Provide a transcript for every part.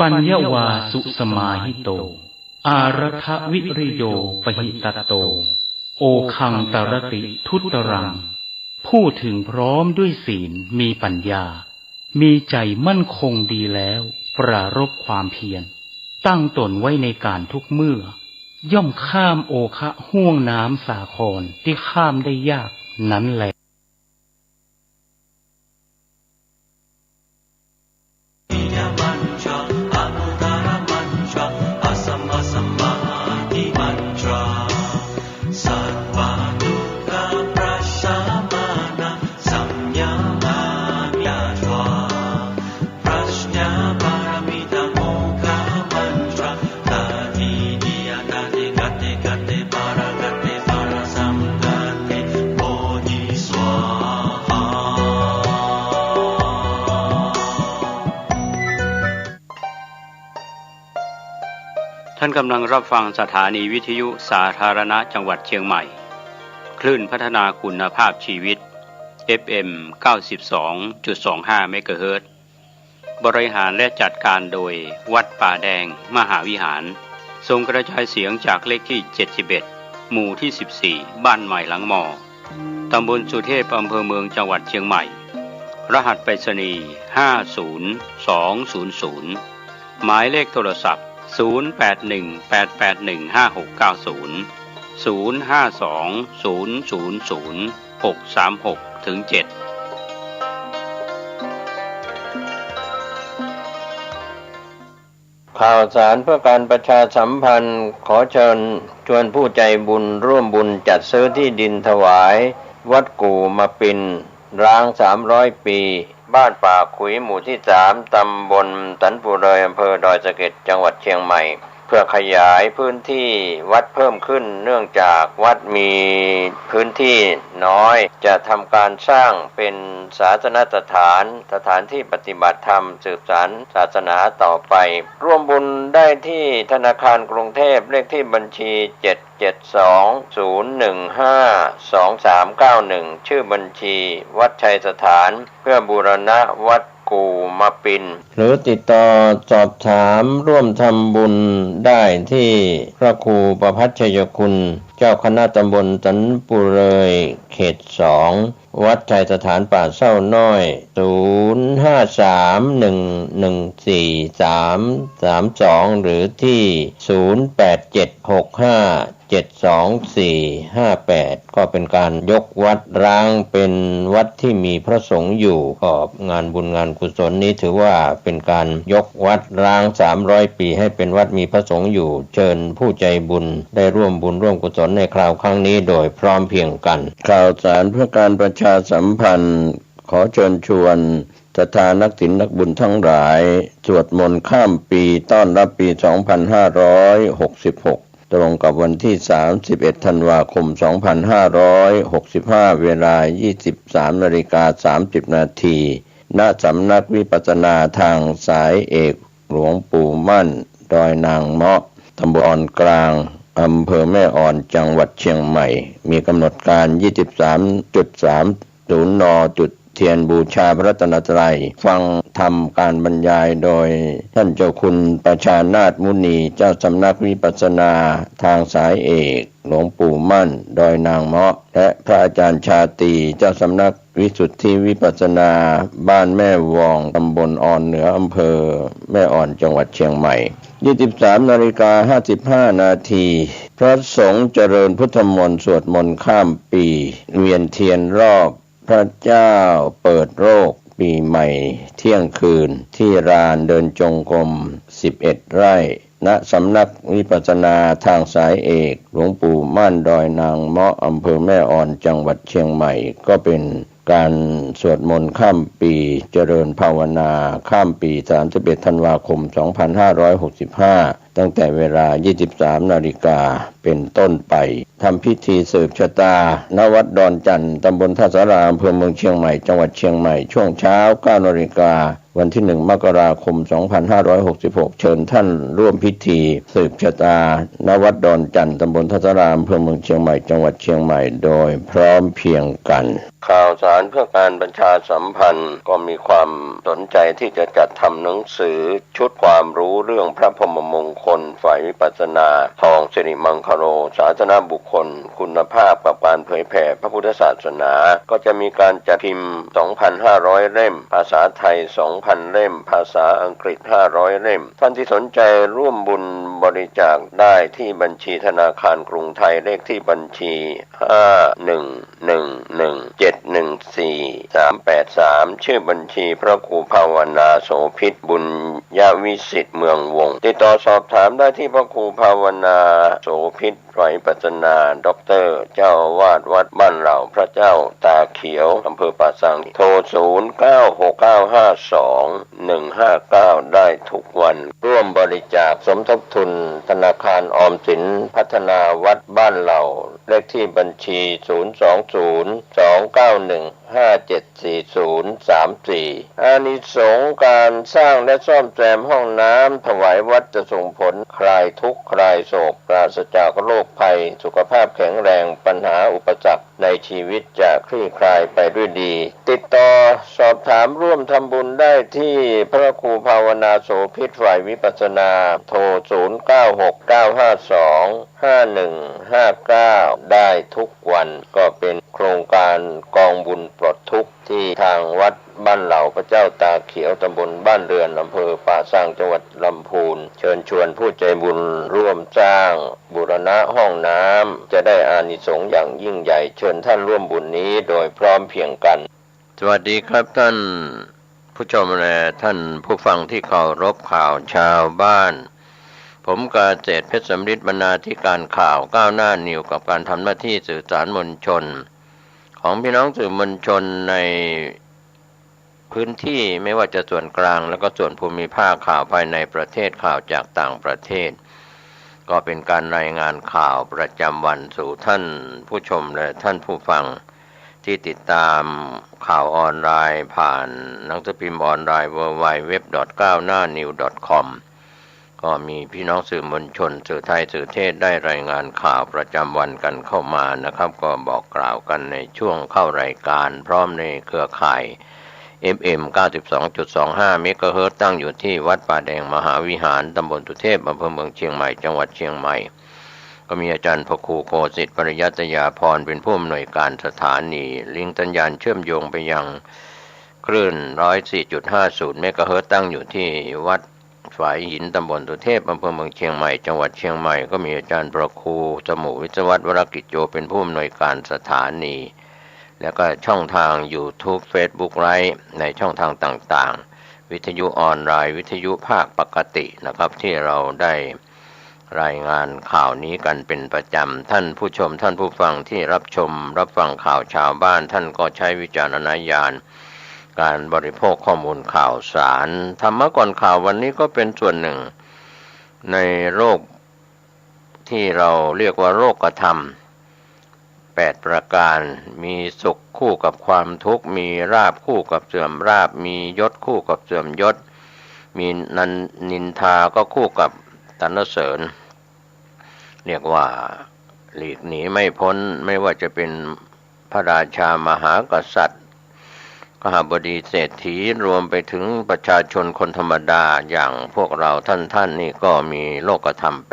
ปัญญวาสุสมาหิโตอารัฐวิริโยปหิตโตโอคังตรติทุตรังพูดถึงพร้อมด้วยศีลมีปัญญามีใจมั่นคงดีแล้วปรารภความเพียรตั้งตนไว้ในการทุกเมื่อย่อมข้ามโอคะห่วงน้ำสาครที่ข้ามได้ยากนั้นแหละท่านกำลังรับฟังสถานีวิทยุสาธารณะจังหวัดเชียงใหม่คลื่นพัฒนาคุณภาพชีวิต FM 92.25 เมกะเฮิรตซ์บริหารและจัดการโดยวัดป่าแดงมหาวิหารส่งกระจายเสียงจากเลขที่71หมู่ที่14บ้านใหม่หลังมอตำบลสุเทพอำเภอเมืองจังหวัดเชียงใหม่รหัสไปรษณีย์50200หมายเลขโทรศัพท์0818815690 052000636-7ข่าวสารเพื่อการประชาสัมพันธ์ขอเชิญชวนผู้ใจบุญร่วมบุญจัดซื้อที่ดินถวายวัดกู่มาปินร้าง300 ปีบ้านป่าขุยหมู่ที่3ตำบลสันปุเรยอำเภอดอยสะเก็ดจังหวัดเชียงใหม่เพื่อขยายพื้นที่วัดเพิ่มขึ้นเนื่องจากวัดมีพื้นที่น้อยจะทำการสร้างเป็นศาสนสถานที่ปฏิบัติธรรมสืบสานศาสนาต่อไปร่วมบุญได้ที่ธนาคารกรุงเทพเลขที่บัญชี772-015-2391ชื่อบัญชีวัดชัยสถานเพื่อบูรณะวัดกู่มาปินหรือติดต่อสอบถามร่วมทำบุญได้ที่พระครูประภัชชัยคุณเจ้าคณะตำบลสันปุเรยเขต2วัดชัยสถานป่าเศร้าน้อย0531143332หรือที่0876572458ก็เป็นการยกวัดร้างเป็นวัดที่มีพระสงฆ์อยู่ก็งานบุญงานกุศลนี้ถือว่าเป็นการยกวัดร้าง300 ปีให้เป็นวัดมีพระสงฆ์อยู่เชิญผู้ใจบุญได้ร่วมบุญร่วมกุศลในคราวครั้งนี้โดยพร้อมเพรียงกันข่าวสารเพื่อการประชาสัมพันธ์ขอเชิญชวนศรัทธานักศีลนักบุญทั้งหลายสวดมนต์ข้ามปีต้อนรับปี2566ตรงกับวันที่31ธันวาคม2565เวลา 23:30 นาทีณสำนักวิปัสสนาทางสายเอกหลวงปู่มั่นดอยนางเมาะตำบลกลางอำเภอแม่อ่อนจังหวัดเชียงใหม่มีกำหนดการ 23.30 น.จุดเทียนบูชาพระรัตนตรัยฟังธรรมการบรรยายโดยท่านเจ้าคุณประชานาถมุนีเจ้าสำนักวิปัสสนาทางสายเอกหลวงปู่มั่นดอยนางเมาะและพระอาจารย์ชาตรีเจ้าสำนักวิสุทธิวิปัสสนาบ้านแม่วองตำบลอ่อนเหนืออำเภอแม่อ่อนจังหวัดเชียงใหม่ 23:55 นาทีพระสงฆ์เจริญพุทธมนต์สวดมนต์ข้ามปีเวียนเทียนรอบพระเจ้าเปิดโลกปีใหม่เที่ยงคืนที่ลานเดินจงกรม11 ไร่ณสำนักวิปัสสนาทางสายเอกหลวงปู่มั่นดอยนางเมาะอำเภอแม่อ่อนจังหวัดเชียงใหม่ก็เป็นการสวดมนต์ข้ามปีเจริญภาวนาข้ามปี31ธันวาคม2565ตั้งแต่เวลา 23 นาฬิกาเป็นต้นไปทำพิธีสืบชะตาณวัดดอนจันทร์ตำบลท่าสาราอำเภอเมืองเชียงใหม่จังหวัดเชียงใหม่ช่วงเช้า 9 นาฬิกาวันที่ 1 มกราคม 2566เชิญท่านร่วมพิธีสืบชะตาณวัดดอนจันทร์ตำบลท่าสาราอำเภอเมืองเชียงใหม่จังหวัดเชียงใหม่โดยพร้อมเพรียงกัน ข่าวสารเพื่อการประชาสัมพันธ์ก็มีความสนใจที่จะจัดทำหนังสือชุดความรู้เรื่องพระพรหมมงคลฝ่ายวิปัสสนาทองสิริมังคโรศาสนบุคคลคุณภาพกับการเผยแผ่พระพุทธศาสนาก็จะมีการจัดพิมพ์ 2,500 เล่มภาษาไทย 2,000 เล่มภาษาอังกฤษ 500 เล่มท่านที่สนใจร่วมบุญบริจาคได้ที่บัญชีธนาคารกรุงไทยเลขที่บัญชี 5111714-383 ชื่อบัญชีพระครูภาวนาโสภิตบุญญาวิสิทธิ์เมืองวงศ์ติดต่อสอบถามได้ที่พระครูภาวนาโสภิตฝ่ายปัสนาด็อกเตอร์เจ้าวาดวัดบ้านเหล่าพระเจ้าตาเขียวอำเภอป่าสังโทร 0969521159 ได้ทุกวันร่วมบริจาคสมทบทุนธนาคารออมสินพัฒนาวัดบ้านเหล่าเลขที่บัญชี 020-291-574034 อานิสงส์การสร้างและซ่อมแซมห้องน้ำถวายวัดจะส่งผลคลายทุกข์คลายโศกปราศจากโรคภัยสุขภาพแข็งแรงปัญหาอุปสรรคในชีวิตจะคลี่คลายไปด้วยดีติดต่อสอบถามร่วมทำบุญได้ที่พระครูภาวนาโสภิตฝ่ายวิปัสสนาโทร 0969525159 ได้ทุกวันก็เป็นโครงการกองบุญปลดทุกข์ที่ทางวัดบ้านเหล่าพระเจ้าตาเขียวตำบลบ้านเรือนอำเภอป่าสังจังหวัดลำพูนเชิญชวนผู้ใจบุญร่วมสร้างบูรณะห้องน้ำจะได้อานิสงส์อย่างยิ่งใหญ่เชิญท่านร่วมบุญนี้โดยพร้อมเพรียงกันสวัสดีครับท่านผู้ชมและท่านผู้ฟังที่เคารพข่าวชาวบ้านผมกาเศรษฐ์เพชรสำริดบรรณาธิการข่าวก้าวหน้านิวกับการทำหน้าที่สื่อสารมวลชนของพี่น้องสื่อมวลชนในพื้นที่ไม่ว่าจะส่วนกลางแล้วก็ส่วนภูมิภาคข่าวภายในประเทศข่าวจากต่างประเทศก็เป็นการรายงานข่าวประจำวันสู่ท่านผู้ชมและท่านผู้ฟังที่ติดตามข่าวออนไลน์ผ่านหนังสือพิมพ์ออนไลน์ www.gawnahnew.com ก็มีพี่น้องสื่อมวลชนสื่อไทยสื่อเทศได้รายงานข่าวประจำวันกันเข้ามานะครับก็บอกกล่าวกันในช่วงเข้ารายการพร้อมในเครือข่าย FM 92.25 เมกะเฮิรตซ์ตั้งอยู่ที่วัดป่าแดงมหาวิหารตำบลสุเทพอำเภอเมืองเชียงใหม่จังหวัดเชียงใหม่ก็มีอาจารย์พระครูโคสิทธิ์ปริยัตยาพรเป็นผู้อำนวยการสถานีลิงก์สัญญาณเชื่อมโยงไปยังคลื่น 104.50 เมกะเฮิรตซ์ตั้งอยู่ที่วัดฝายหินตำบลสุเทพอำเภอเมืองเชียงใหม่จังหวัดเชียงใหม่ก็มีอาจารย์พระครูสมุวิศวัตรวรกิจโจเป็นผู้อำนวยการสถานีแล้วก็ช่องทาง YouTube Facebook ไลฟ์ในช่องทางต่างๆวิทยุออนไลน์วิทยุภาคปกตินะครับที่เราได้รายงานข่าวนี้กันเป็นประจำท่านผู้ชมท่านผู้ฟังที่รับชมรับฟังข่าวชาวบ้านท่านก็ใช้วิจารณญาณการบริโภคข้อมูลข่าวสารธรรมะก่อนข่าววันนี้ก็เป็นส่วนหนึ่งในโรคที่เราเรียกว่าโรคธรรม8ประการมีสุขคู่กับความทุกข์มีราบคู่กับเสื่อมราบมียศคู่กับเสื่อมยศมีนินทาก็คู่กับสรรเสริญเรียกว่าหลีกหนีไม่พ้นไม่ว่าจะเป็นพระราชามหากษัตริย์กหบดีเศรษฐีรวมไปถึงประชาชนคนธรรมดาอย่างพวกเราท่านนี่ก็มีโลกธรรม8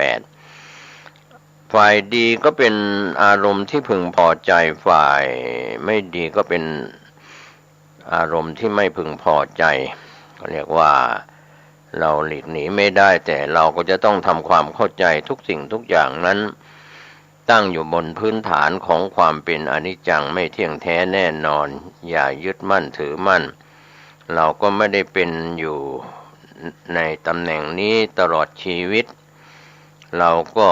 ฝ่ายดีก็เป็นอารมณ์ที่พึงพอใจฝ่ายไม่ดีก็เป็นอารมณ์ที่ไม่พึงพอใจก็เรียกว่าเราหลีกหนีไม่ได้แต่เราก็จะต้องทำความเข้าใจทุกสิ่งทุกอย่างนั้นตั้งอยู่บนพื้นฐานของความเป็นอนิจจังไม่เที่ยงแท้แน่นอนอย่ายึดมั่นถือมั่นเราก็ไม่ได้เป็นอยู่ในตำแหน่งนี้ตลอดชีวิตเราก็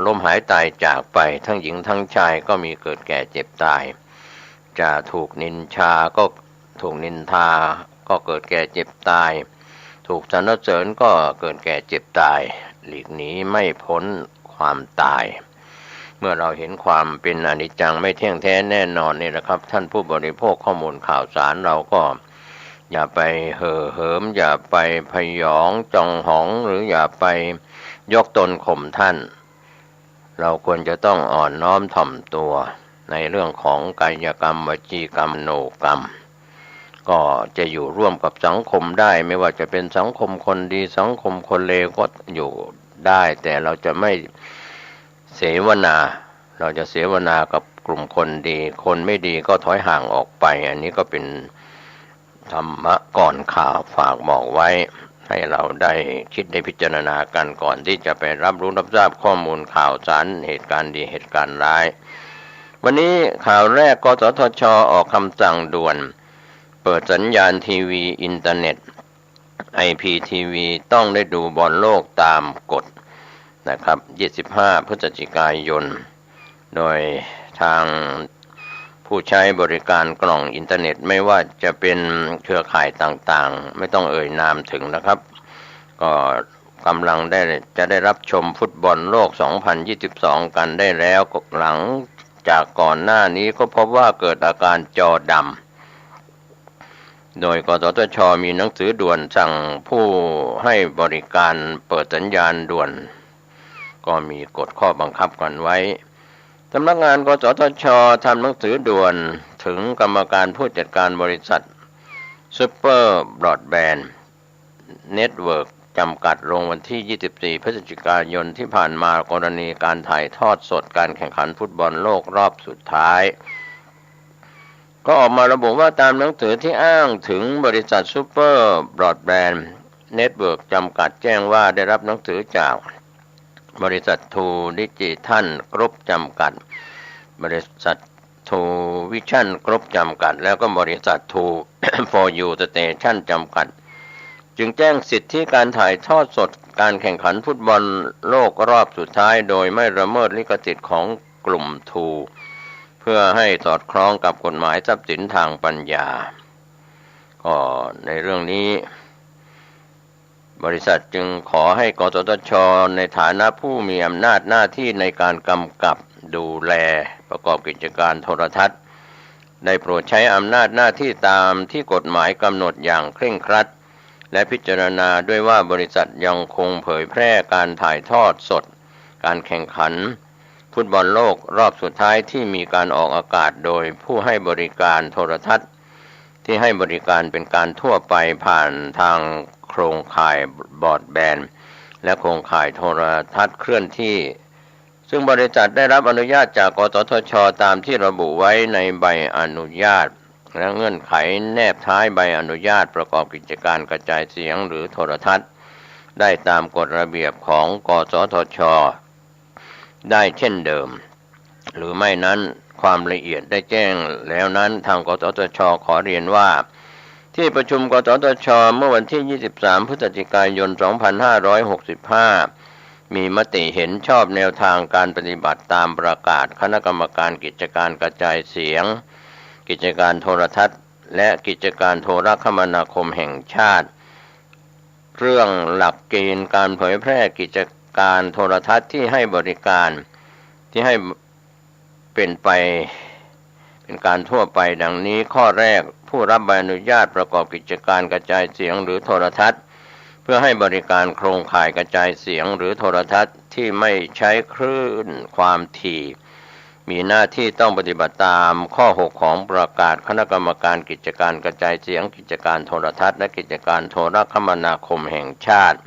ล้มหายตายจากไปทั้งหญิงทั้งชายก็มีเกิดแก่เจ็บตายจะถูกนินทาก็ถูกนินทาก็เกิดแก่เจ็บตายถูกสรรเสริญก็เกิดแก่เจ็บตายหลีกหนีไม่พ้นความตายเมื่อเราเห็นความเป็นอนิจจังไม่เที่ยงแท้แน่นอนนี่แหละครับท่านผู้บริโภคข้อมูลข่าวสารเราก็อย่าไปเห่อเหิมอย่าไปพยองจองหองหรืออย่าไปยกตนข่มท่านเราควรจะต้องอ่อนน้อมถ่อมตัว ในเรื่องของกายกรรมวจีกรรมมโนกรรมก็จะอยู่ร่วมกับสังคมได้ไม่ว่าจะเป็นสังคมคนดีสังคมคนเลวก็อยู่ได้แต่เราจะไม่เสวนาเราจะเสวนากับกลุ่มคนดีคนไม่ดีก็ถอยห่างออกไปอันนี้ก็เป็นธรรมะก่อนข่าวฝากบอกไว้ให้เราได้คิดได้พิจารณากันก่อนที่จะไปรับรู้รับทราบข้อมูลข่าวสารเหตุการณ์ดีเหตุการณ์ร้ายวันนี้ข่าวแรกกสทช.ออกคำสั่งด่วนเปิดสัญญาณทีวีอินเทอร์เน็ต IPTV ต้องได้ดูบอลโลกตามกฎนะครับ25 พฤศจิกายนโดยทางผู้ใช้บริการกล่องอินเทอร์เน็ตไม่ว่าจะเป็นเครือข่ายต่างๆไม่ต้องเอ่ยนามถึงนะครับก็กำลังจะได้รับชมฟุตบอลโลก 2022 กันได้แล้วหลังจากก่อนหน้านี้ก็พบว่าเกิดอาการจอดำโดยกสทช.มีหนังสือด่วนสั่งผู้ให้บริการเปิดสัญญาณด่วนก็มีกฎข้อบังคับกันไว้สำนักงานกสทช.ทำหนังสือด่วนถึงกรรมการผู้จัดการบริษัทซูเปอร์บรอดแบนด์เน็ตเวิร์กจำกัดลงวันที่ 24 พฤศจิกายนที่ผ่านมากรณีการถ่ายทอดสดการแข่งขันฟุตบอลโลกรอบสุดท้ายก็ออกมาระบุว่าตามหนังสือที่อ้างถึงบริษัทซูเปอร์บรอดแบนด์เน็ตเวิร์กจำกัดแจ้งว่าได้รับหนังสือจากบริษัททูดิจิทัลกรุ๊ปจำกัดบริษัททูวิชั่นกรุ๊ปจำกัดแล้วก็บริษัททู for you station จำกัดจึงแจ้งสิทธิการถ่ายทอดสดการแข่งขันฟุตบอลโลกรอบสุดท้ายโดยไม่ละเมิดลิขสิทธิ์ของกลุ่มทูเพื่อให้สอดคล้องกับกฎหมายทรัพย์สินทางปัญญาก็ในเรื่องนี้บริษัทจึงขอให้กสทช.ในฐานะผู้มีอำนาจหน้าที่ในการกำกับดูแลประกอบกิจการโทรทัศน์ได้โปรดใช้อำนาจหน้าที่ตามที่กฎหมายกำหนดอย่างเคร่งครัดและพิจารณาด้วยว่าบริษัทยังคงเผยแพร่การถ่ายทอดสดการแข่งขันฟุตบอลโลกรอบสุดท้ายที่มีการออกอากาศโดยผู้ให้บริการโทรทัศน์ที่ให้บริการเป็นการทั่วไปผ่านทางโครงข่ายบรอดแบนด์และโครงข่ายโทรทัศน์เคลื่อนที่ซึ่งบริษัทได้รับอนุญาตจากกสทช.ตามที่ระบุไว้ในใบอนุญาตและเงื่อนไขแนบท้ายใบอนุญาตประกอบกิจการกระจายเสียงหรือโทรทัศน์ได้ตามกฎระเบียบของกสทช.ได้เช่นเดิมหรือไม่นั้นความละเอียดได้แจ้งแล้วนั้นทางกสทช.ขอเรียนว่าที่ประชุมกสทช.เมื่อวันที่ 23 พฤศจิกายน 2565 มีมติเห็นชอบแนวทางการปฏิบัติตามประกาศคณะกรรมการกิจการกระจายเสียงกิจการโทรทัศน์และกิจการโทรคมนาคมแห่งชาติเรื่องหลักเกณฑ์การเผยแพร่กิจการโทรทัศน์ที่ให้บริการที่ให้เป็นไปเป็นการทั่วไปดังนี้ข้อแรกผู้รับใบอนุญาตประกอบกิจการกระจายเสียงหรือโทรทัศน์เพื่อให้บริการโครงข่ายกระจายเสียงหรือโทรทัศน์ที่ไม่ใช้คลื่นความถี่มีหน้าที่ต้องปฏิบัติตามข้อ 6 ของประกาศคณะกรรมการกิจการกระจายเสียงกิจการโทรทัศน์และกิจการโทรคมนาคมแห่งชาติ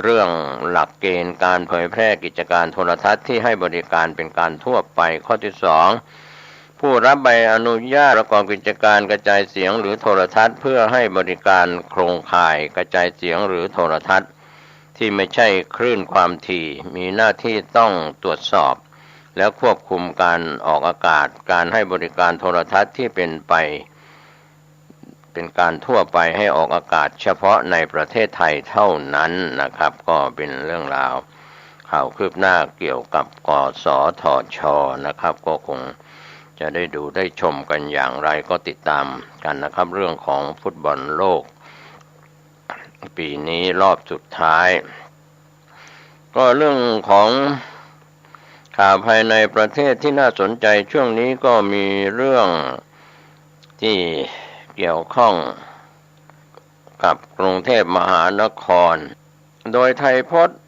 เรื่องหลักเกณฑ์การเผยแพร่กิจการโทรทัศน์ที่ให้บริการเป็นการทั่วไปข้อที่ 2ผู้รับใบอนุญาตประกอบกิจการกระจายเสียงหรือโทรทัศน์เพื่อให้บริการโครงข่ายกระจายเสียงหรือโทรทัศน์ที่ไม่ใช่คลื่นความถี่มีหน้าที่ต้องตรวจสอบและควบคุมการออกอากาศการให้บริการโทรทัศน์ที่เป็นการทั่วไปให้ออกอากาศเฉพาะในประเทศไทยเท่านั้นนะครับก็เป็นเรื่องราวข่าวคืบหน้าเกี่ยวกับกสทช.นะครับก็คงจะได้ดูได้ชมกันอย่างไรก็ติดตามกันนะครับเรื่องของฟุตบอลโลกปีนี้รอบสุดท้ายก็เรื่องของข่าวภายในประเทศที่น่าสนใจช่วงนี้ก็มีเรื่องที่เกี่ยวข้องกับกรุงเทพมหานครโดยไทยพจน์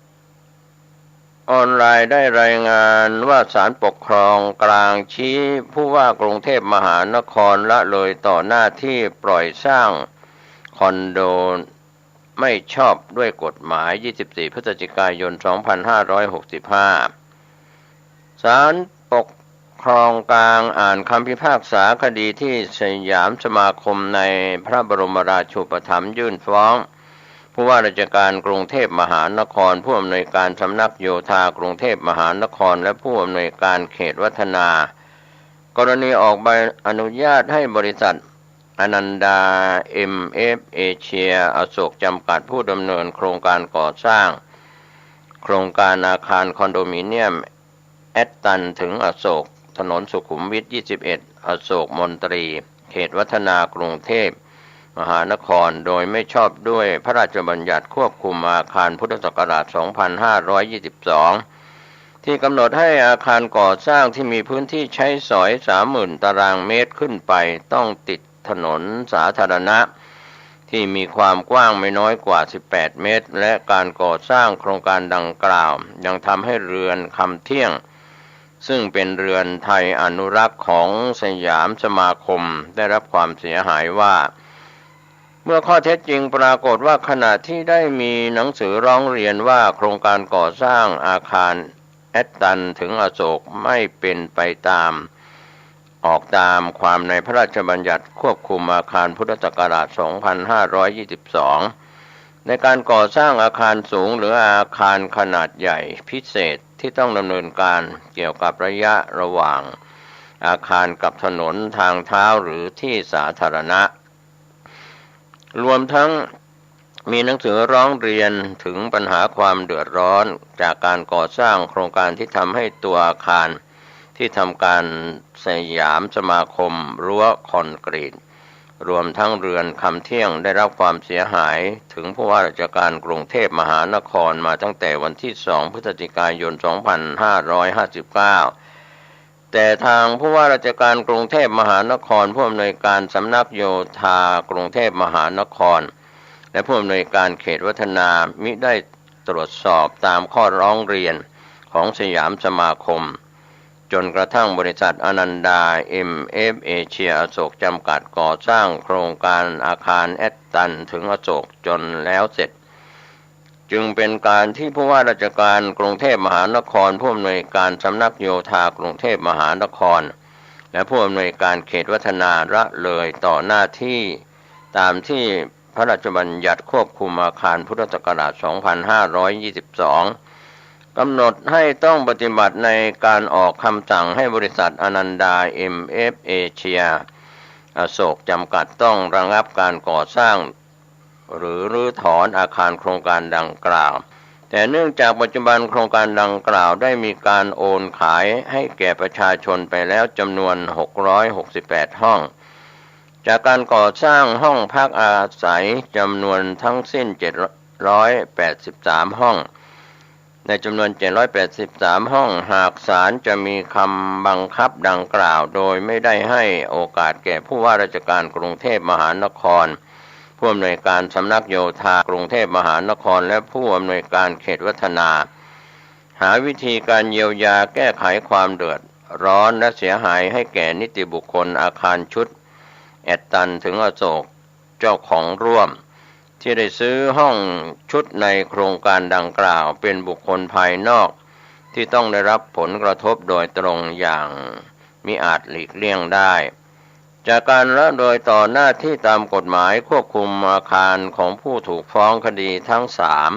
ออนไลน์ได้รายงานว่าศาลปกครองกลางชี้ผู้ว่ากรุงเทพมหานครละเลยต่อหน้าที่ปล่อยสร้างคอนโดไม่ชอบด้วยกฎหมาย 24 พฤศจิกายน 2565 ศาลปกครองกลางอ่านคำพิพากษาคดีที่สยามสมาคมในพระบรมราชูปถัมภ์ยื่นฟ้องผู้ว่าราชการกรุงเทพมหานครผู้อำนวยการสำนักโยธากรุงเทพมหานครและผู้อำนวยการเขตวัฒนากรณีออกใบอนุญาตให้บริษัทอนันดา MF เอเชียอโศกจำกัดผู้ดำเนินโครงการก่อสร้างโครงการอาคารคอนโดมิเนียมแอตตันถึงอโศกถนนสุขุมวิท 21 อโศกมนตรีเขตวัฒนากรุงเทพมหานครโดยไม่ชอบด้วยพระราชบัญญัติควบคุมอาคารพุทธศักราช 2522 ที่กำหนดให้อาคารก่อสร้างที่มีพื้นที่ใช้สอย 30,000 ตารางเมตรขึ้นไปต้องติดถนนสาธารณะที่มีความกว้างไม่น้อยกว่า 18 เมตรและการก่อสร้างโครงการดังกล่าวยังทำให้เรือนคำเที่ยงซึ่งเป็นเรือนไทยอนุรักษ์ของสยามสมาคมได้รับความเสียหายว่าเมื่อข้อเท็จจริงปรากฏว่าขณะที่ได้มีหนังสือร้องเรียนว่าโครงการก่อสร้างอาคารแอตตันถึงอโศกไม่เป็นไปตามความในพระราชบัญญัติควบคุมอาคารพุทธศักราช 2522 ในการก่อสร้างอาคารสูงหรืออาคารขนาดใหญ่พิเศษที่ต้องดำเนินการเกี่ยวกับระยะระหว่างอาคารกับถนนทางเท้าหรือที่สาธารณะรวมทั้งมีหนังสือร้องเรียนถึงปัญหาความเดือดร้อนจากการก่อสร้างโครงการที่ทำให้ตัวอาคารที่ทำการสยามสมาคมรั้วคอนกรีตรวมทั้งเรือนคำเที่ยงได้รับความเสียหายถึงผู้ว่าราชการกรุงเทพมหานครมาตั้งแต่วันที่ 2 พฤศจิกายน 2559 แต่ทางผู้ว่าราชการกรุงเทพมหานครผู้อำนวยการสำนักโยธากรุงเทพมหานครและผู้อำนวยการเขตวัฒนามิได้ตรวจสอบตามข้อร้องเรียนของสยามสมาคมจนกระทั่งบริษัทอนันดา MF เอเชียอโศกจำกัดก่อสร้างโครงการอาคารแอตตันถึงอโศกจนแล้วเสร็จจึงเป็นการที่ผู้ว่าราชการกรุงเทพมหานครผู้อำนวยการสำนักโยธากรุงเทพมหานครและผู้อำนวยการเขตวัฒนาละเลยต่อหน้าที่ตามที่พระราชบัญญัติควบคุมอาคารพุทธศักราช 2522 กำหนดให้ต้องปฏิบัติในการออกคำสั่งให้บริษัทอนันดา MF เอเชียอโศกจำกัดต้องระงับการก่อสร้างหรือรื้อถอนอาคารโครงการดังกล่าวแต่เนื่องจากปัจจุบันโครงการดังกล่าวได้มีการโอนขายให้แก่ประชาชนไปแล้วจำนวน668ห้องจากการก่อสร้างห้องพักอาศัยจำนวนทั้งสิ้น783ห้องในจำนวน783ห้องหากศาลจะมีคำบังคับดังกล่าวโดยไม่ได้ให้โอกาสแก่ผู้ว่าราชการกรุงเทพมหานครผู้อำนวยการสำนักโยธากรุงเทพมหานครและผู้อำนวยการเขตวัฒนาหาวิธีการเยียวยาแก้ไขความเดือดร้อนและเสียหายให้แก่นิติบุคคลอาคารชุดแอตตันถึงอโศกเจ้าของร่วมที่ได้ซื้อห้องชุดในโครงการดังกล่าวเป็นบุคคลภายนอกที่ต้องได้รับผลกระทบโดยตรงอย่างมิอาจหลีกเลี่ยงได้จากการละเลยต่อหน้าที่ตามกฎหมายควบคุมอาคารของผู้ถูกฟ้องคดีทั้ง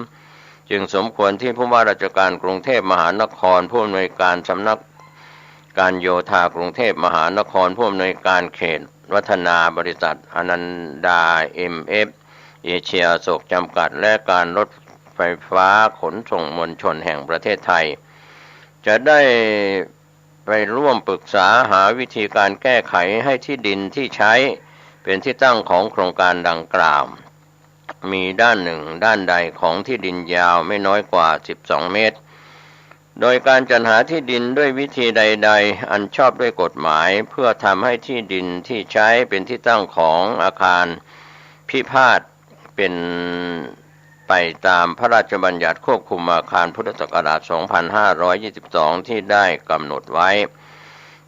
3จึงสมควรที่ผู้ว่าราชการกรุงเทพมหานครผู้อำนวยการสำนักการโยธากรุงเทพมหานครผู้อำนวยการเขตวัฒนาบริษัทอนันดา MF เอเชียอโศกจำกัดและการรถไฟฟ้าขนส่งมวลชนแห่งประเทศไทยจะได้ไปร่วมปรึกษาหาวิธีการแก้ไขให้ที่ดินที่ใช้เป็นที่ตั้งของโครงการดังกล่าวมีด้านหนึ่งด้านใดของที่ดินยาวไม่น้อยกว่า12เมตรโดยการจัดหาที่ดินด้วยวิธีใดๆอันชอบด้วยกฎหมายเพื่อทำให้ที่ดินที่ใช้เป็นที่ตั้งของอาคารพิพาทเป็น ไปตามพระราชบัญญัติควบคุมอาคารพุทธศักราช 2522 ที่ได้กำหนดไว้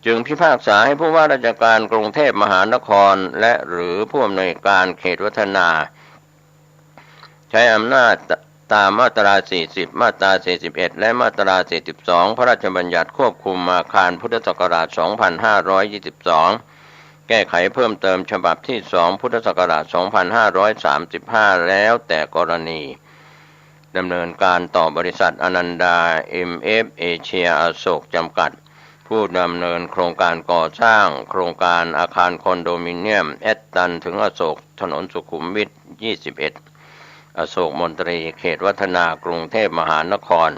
จึงพิพากษาให้ผู้ว่าราชการกรุงเทพมหานครและหรือผู้อำนวยการเขตวัฒนาใช้อำนาจตามมาตรา 40 มาตรา 41 และมาตรา 42 พระราชบัญญัติควบคุมอาคารพุทธศักราช 2522 แก้ไขเพิ่มเติมฉบับที่ 2 พุทธศักราช 2535 แล้วแต่กรณีดำเนินการต่อบริษัทอนันดา MF เอเชียอโศกจำกัดผู้ดำเนินโครงการก่อสร้างโครงการอาคารคอนโดมิเนียมแอตตันถึงอโศกถนนสุขุมวิท 21 อโศกมนตรีเขตวัฒนากรุงเทพมหานคร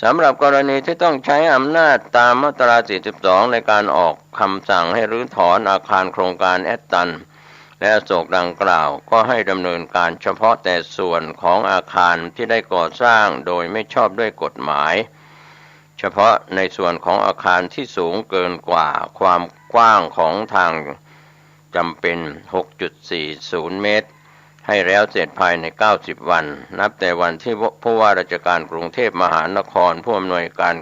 สำหรับกรณีที่ต้องใช้อำนาจตามมาตรา 42 ในการออกคำสั่งให้รื้อถอนอาคารโครงการแอตตันและอโศกดังกล่าวก็ให้ดำเนินการเฉพาะแต่ส่วนของอาคารที่ได้ก่อสร้างโดยไม่ชอบด้วยกฎหมายเฉพาะในส่วนของอาคารที่สูงเกินกว่าความกว้างของทางจำเป็น 6.40 เมตรให้แล้วเสร็จภายใน90 วันนับแต่วันที่ผู้ว่าราชการกรุงเทพมหานครผู้อำนวยการ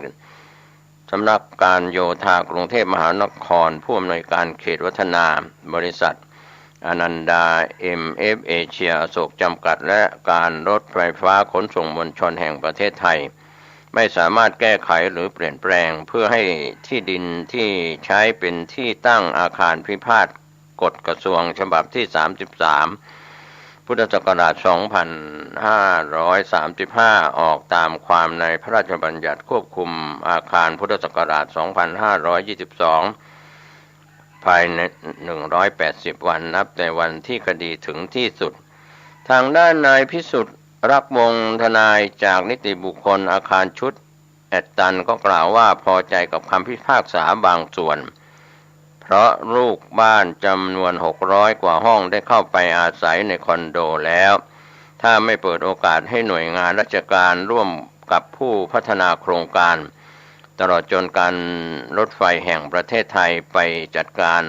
สำนักการโยธากรุงเทพมหานครผู้อำนวยการเขตวัฒนาบริษัทอนันดา MF เอเชียอโศกจำกัดและการรถไฟฟ้าขนส่งมวลชนแห่งประเทศไทยไม่สามารถแก้ไขหรือเปลี่ยนแปลงเพื่อให้ที่ดินที่ใช้เป็นที่ตั้งอาคารพิพาทกฎกระทรวงฉบับที่ 33 พุทธศักราช 2535 ออกตามความในพระราชบัญญัติควบคุมอาคารพุทธศักราช 2522 ภายใน 180 วันนับแต่วันที่คดีถึงที่สุดทางด้านนายพิสุทธิ์รักวงศ์ทนายจากนิติบุคคลอาคารชุดแอตตันก็กล่าวว่าพอใจกับคำพิพากษาบางส่วนเพราะลูกบ้านจำนวน600 กว่าห้องได้เข้าไปอาศัยในคอนโดแล้วถ้าไม่เปิดโอกาสให้หน่วยงานราชการร่วมกับผู้พัฒนาโครงการตลอดจนการรถไฟแห่งประเทศไทยไปจัดการ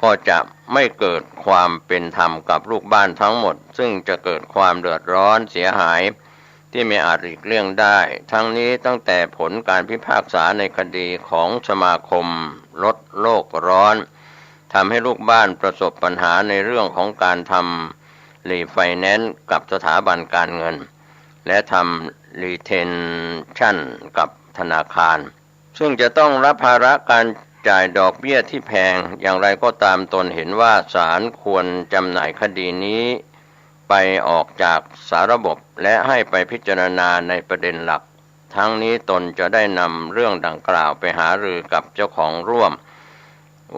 ก็จะไม่เกิดความเป็นธรรมกับลูกบ้านทั้งหมดซึ่งจะเกิดความเดือดร้อนเสียหายที่ไม่อาจหลีกเลี่ยงได้ทั้งนี้ตั้งแต่ผลการพิพากษาในคดีของสมาคมลดโลกร้อนทำให้ลูกบ้านประสบปัญหาในเรื่องของการทำรีไฟแนนซ์กับสถาบันการเงินและทำรีเทนชั่นกับธนาคารซึ่งจะต้องรับภาระการจ่ายดอกเบี้ยที่แพงอย่างไรก็ตามตนเห็นว่าศาลควรจำหน่ายคดีนี้ไปออกจากสาระบบและให้ไปพิจารณาในประเด็นหลักทั้งนี้ตนจะได้นำเรื่องดังกล่าวไปหารือกับเจ้าของร่วม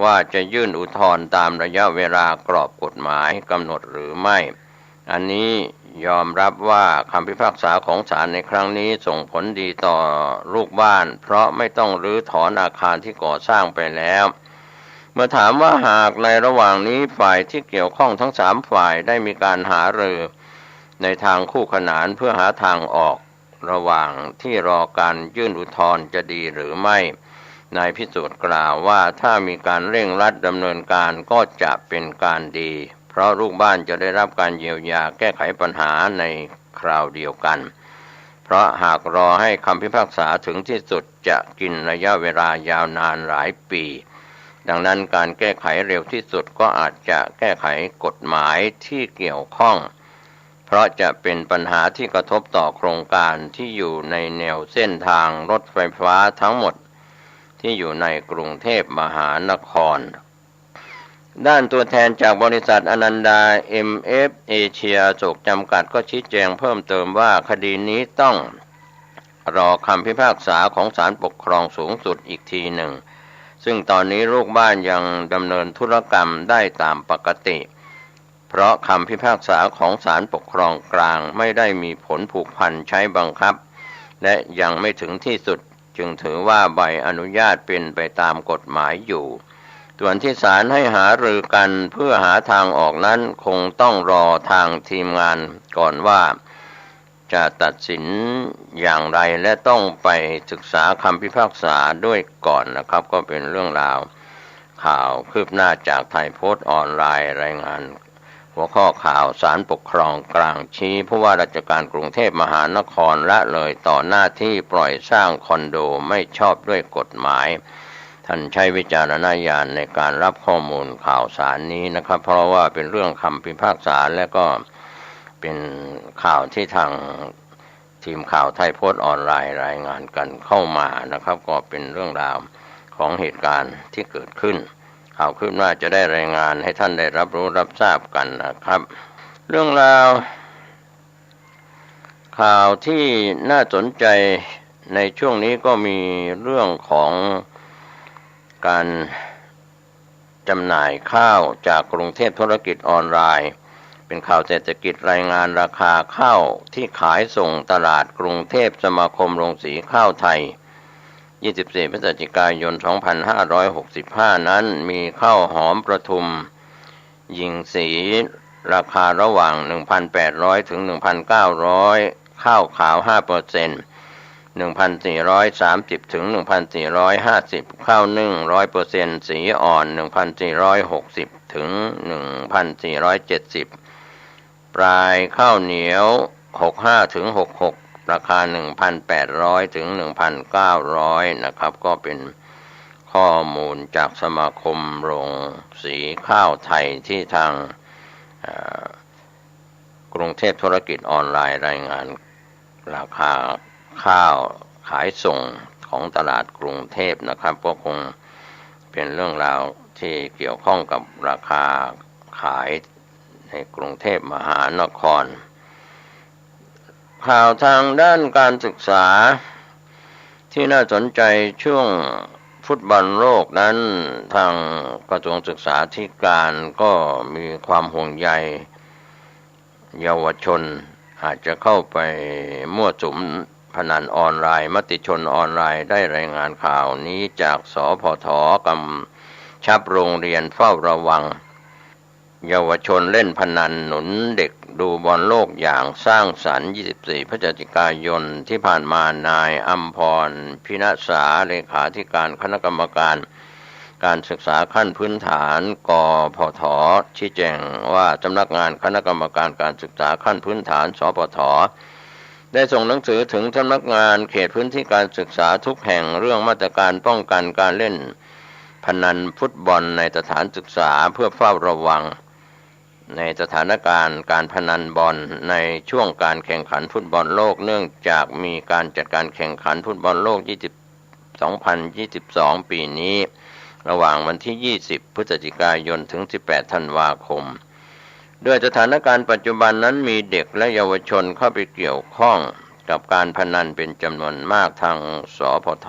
ว่าจะยื่นอุทธรณ์ตามระยะเวลากรอบกฎหมายกำหนดหรือไม่อันนี้ยอมรับว่าคำพิพากษาของศาลในครั้งนี้ส่งผลดีต่อลูกบ้านเพราะไม่ต้องรื้อถอนอาคารที่ก่อสร้างไปแล้วเมื่อถามว่าหากในระหว่างนี้ฝ่ายที่เกี่ยวข้องทั้ง3ฝ่ายได้มีการหารือในทางคู่ขนานเพื่อหาทางออกระหว่างที่รอการยื่นอุทธรณ์จะดีหรือไม่นายพิสูจน์กล่าวว่าถ้ามีการเร่งรัดดำเนินการก็จะเป็นการดีเพราะลูกบ้านจะได้รับการเยียวยาแก้ไขปัญหาในคราวเดียวกันเพราะหากรอให้คำพิพากษาถึงที่สุดจะกินระยะเวลายาวนานหลายปีดังนั้นการแก้ไขเร็วที่สุดก็อาจจะแก้ไขกฎหมายที่เกี่ยวข้องเพราะจะเป็นปัญหาที่กระทบต่อโครงการที่อยู่ในแนวเส้นทางรถไฟฟ้าทั้งหมดที่อยู่ในกรุงเทพมหานครด้านตัวแทนจากบริษัทอนันดา MF เอเชียอโศกจำกัดก็ชี้แจงเพิ่มเติมว่าคดีนี้ต้องรอคำพิพากษาของศาลปกครองสูงสุดอีกทีหนึ่งซึ่งตอนนี้ลูกบ้านยังดำเนินธุรกรรมได้ตามปกติเพราะคำพิพากษาของศาลปกครองกลางไม่ได้มีผลผูกพันใช้บังคับและยังไม่ถึงที่สุดจึงถือว่าใบอนุญาตเป็นไปตามกฎหมายอยู่ส่วนที่ศาลให้หารือกันเพื่อหาทางออกนั้นคงต้องรอทางทีมงานก่อนว่าจะตัดสินอย่างไรและต้องไปศึกษาคำพิพากษาด้วยก่อนนะครับก็เป็นเรื่องราวข่าวคืบหน้าจากไทยโพสต์ออนไลน์รายงาน หัวข้อข่าวศาลปกครองกลางชี้ผู้ว่าราชการกรุงเทพมหานครละเลยต่อหน้าที่ปล่อยสร้างคอนโดไม่ชอบด้วยกฎหมายท่านใช้วิจารณญาณในการรับข้อมูลข่าวสารนี้นะครับเพราะว่าเป็นเรื่องคำพิพากษาและก็เป็นข่าวที่ทางทีมข่าวไทยโพสต์ออนไลน์รายงานกันเข้ามานะครับก็เป็นเรื่องราวของเหตุการณ์ที่เกิดขึ้นข่าวคืบหน้าจะได้รายงานให้ท่านได้รับรู้รับทราบกันนะครับเรื่องราวข่าวที่น่าสนใจในช่วงนี้ก็มีเรื่องของการจำหน่ายข้าวจากกรุงเทพธุรกิจออนไลน์เป็นข่าวเศรษฐกิจรายงานราคาข้าวที่ขายส่งตลาดกรุงเทพสมาคมโรงสีข้าวไทย24 พฤศจิกายน 2565 นั้นมีข้าวหอมประทุมยิงสีราคาระหว่าง 1,800 ถึง 1,900 ข้าวขาว 5% 1,430 ถึง 1,450 ข้าวนึ่ง 100% สีอ่อน 1,460 ถึง 1,470 ปลายข้าวเหนียว 65 ถึง 66 ราคา 1,800 ถึง 1,900 นะครับก็เป็นข้อมูลจากสมาคมโรงสีข้าวไทยที่ทางกรุงเทพธุรกิจออนไลน์รายงานราคาข้าวขายส่งของตลาดกรุงเทพนะครับก็คงเป็นเรื่องราวที่เกี่ยวข้องกับราคาขายในกรุงเทพมหานครข่าวทางด้านการศึกษาที่น่าสนใจช่วงฟุตบอลโลกนั้นทางกระทรวงศึกษาธิการก็มีความห่วงใยเยาวชนอาจจะเข้าไปมั่วสุมพนันออนไลน์มติชนออนไลน์ได้รายงานข่าวนี้จากสผท.กำชับโรงเรียนเฝ้าระวังเยาวชนเล่นพนันหนุนเด็กดูบอลโลกอย่างสร้างสรรค์24 พฤศจิกายนที่ผ่านมานายอัมพรพิณษาเลขาธิการคณะกรรมการการศึกษาขั้นพื้นฐานกพท.ชี้แจงว่าสำนักงานคณะกรรมการการศึกษาขั้นพื้นฐานสผท.ได้ส่งหนังสือถึงสำนักงานเขตพื้นที่การศึกษาทุกแห่งเรื่องมาตรการป้องกันการเล่นพนันฟุตบอลในสถานศึกษาเพื่อเฝ้าระวังในสถานการณ์การพนันบอลในช่วงการแข่งขันฟุตบอลโลกเนื่องจากมีการจัดการแข่งขันฟุตบอลโลก2022 ปีนี้ระหว่างวันที่ 20 พฤศจิกายน ถึง 18 ธันวาคมด้วยสถานการณ์ปัจจุบันนั้นมีเด็กและเยาวชนเข้าไปเกี่ยวข้องกับการพนันเป็นจำนวนมากทางสผท.